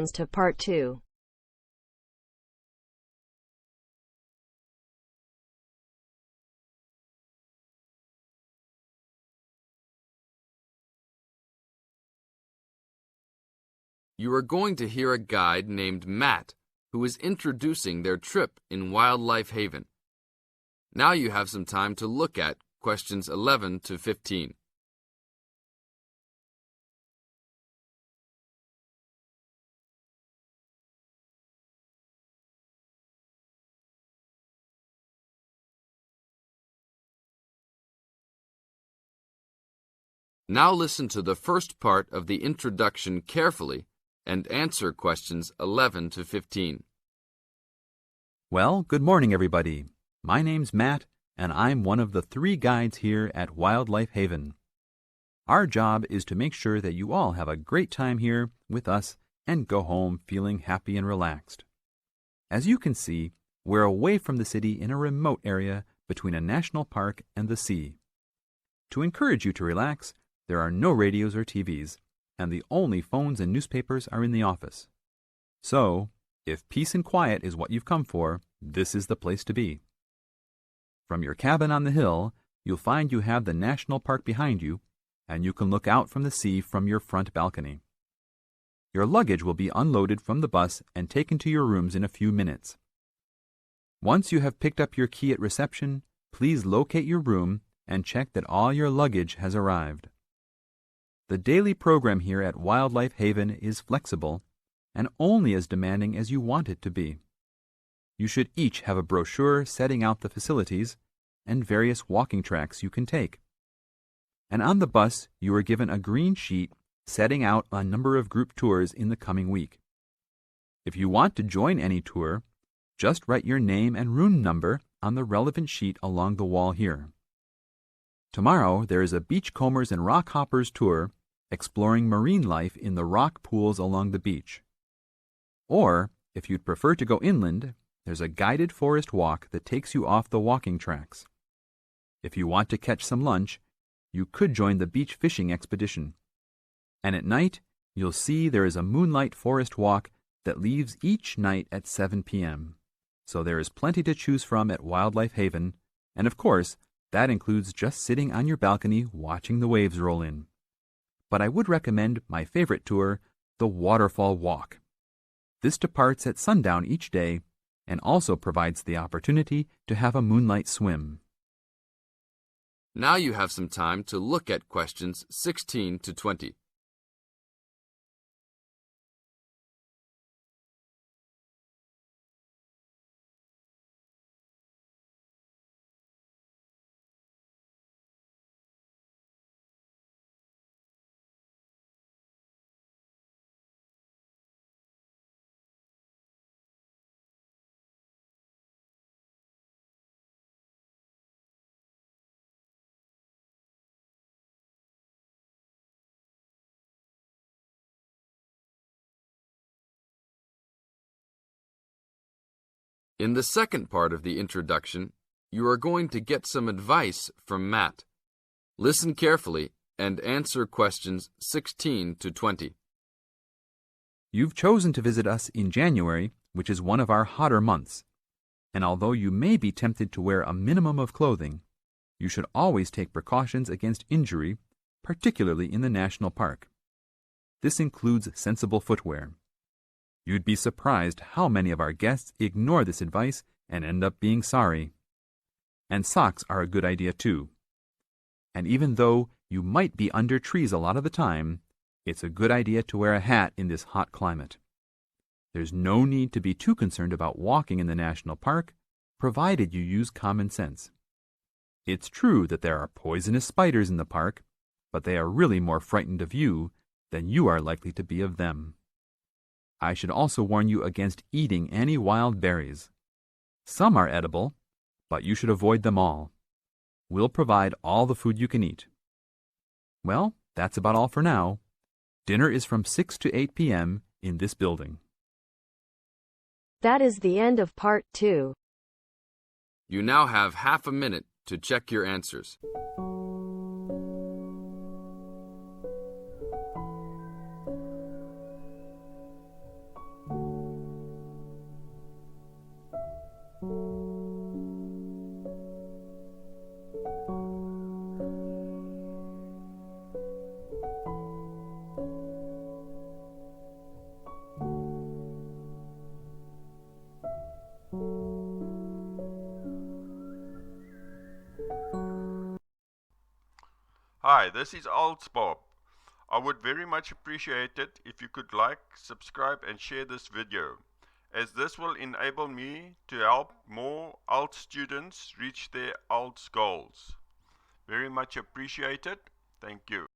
returns to Part 2. You are going to hear a guide named Matt who is introducing their trip in Wildlife Haven. Now you have some time to look at questions 11 to 15. Now listen to the first part of the introduction carefully and answer questions 11 to 15. Well, good morning, everybody. My name's Matt, and I'm one of the 3 guides here at Wildlife Haven. Our job is to make sure that you all have a great time here with us and go home feeling happy and relaxed. As you can see, we're away from the city in a remote area between a national park and the sea. To encourage you to relax, there are no radios or TVs, and the only phones and newspapers are in the office. So, if peace and quiet is what you've come for, this is the place to be. From your cabin on the hill, you'll find you have the national park behind you, and you can look out from the sea from your front balcony. Your luggage will be unloaded from the bus and taken to your rooms in a few minutes. Once you have picked up your key at reception, please locate your room and check that all your luggage has arrived. The daily program here at Wildlife Haven is flexible and only as demanding as you want it to be. You should each have a brochure setting out the facilities and various walking tracks you can take. And on the bus, you are given a green sheet setting out a number of group tours in the coming week. If you want to join any tour, just write your name and room number on the relevant sheet along the wall here. Tomorrow, there is a Beachcombers and Rock Hoppers tour exploring marine life in the rock pools along the beach. Or, if you'd prefer to go inland, there's a guided forest walk that takes you off the walking tracks. If you want to catch some lunch, you could join the beach fishing expedition. And at night, you'll see there is a moonlight forest walk that leaves each night at 7 p.m. So there is plenty to choose from at Wildlife Haven, and of course, that includes just sitting on your balcony watching the waves roll in. But I would recommend my favorite tour, the Waterfall Walk. This departs at sundown each day and also provides the opportunity to have a moonlight swim. Now you have some time to look at questions 16 to 20. In the second part of the introduction, you are going to get some advice from Matt. Listen carefully and answer questions 16 to 20. You've chosen to visit us in January, which is one of our hotter months. And although you may be tempted to wear a minimum of clothing, you should always take precautions against injury, particularly in the national park. This includes sensible footwear. You'd be surprised how many of our guests ignore this advice and end up being sorry. And socks are a good idea too. And even though you might be under trees a lot of the time, it's a good idea to wear a hat in this hot climate. There's no need to be too concerned about walking in the national park, provided you use common sense. It's true that there are poisonous spiders in the park, but they are really more frightened of you than you are likely to be of them. I should also warn you against eating any wild berries. Some are edible, but you should avoid them all. We'll provide all the food you can eat. Well, that's about all for now. Dinner is from 6 to 8 p.m. in this building. That is the end of Part 2. You now have half a minute to check your answers. Hi, this is IELTS Bob. I would very much appreciate it if you could like, subscribe and share this video, as this will enable me to help more IELTS students reach their IELTS goals. Very much appreciated. Thank you.